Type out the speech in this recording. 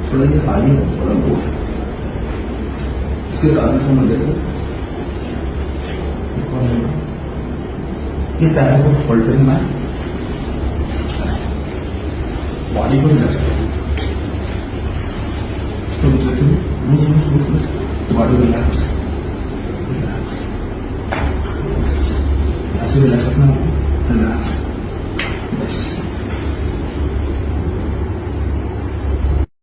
थोड़ा ये हाई है, थोड़ा लो है, इसके कारण समझ लेते। ये पैर को होल्ड करना है, बॉडी को रिलैक्स करना है, बॉडी रिलैक्स रिलैक्स, ऐसे रिलैक्स रखना, रिलैक्स।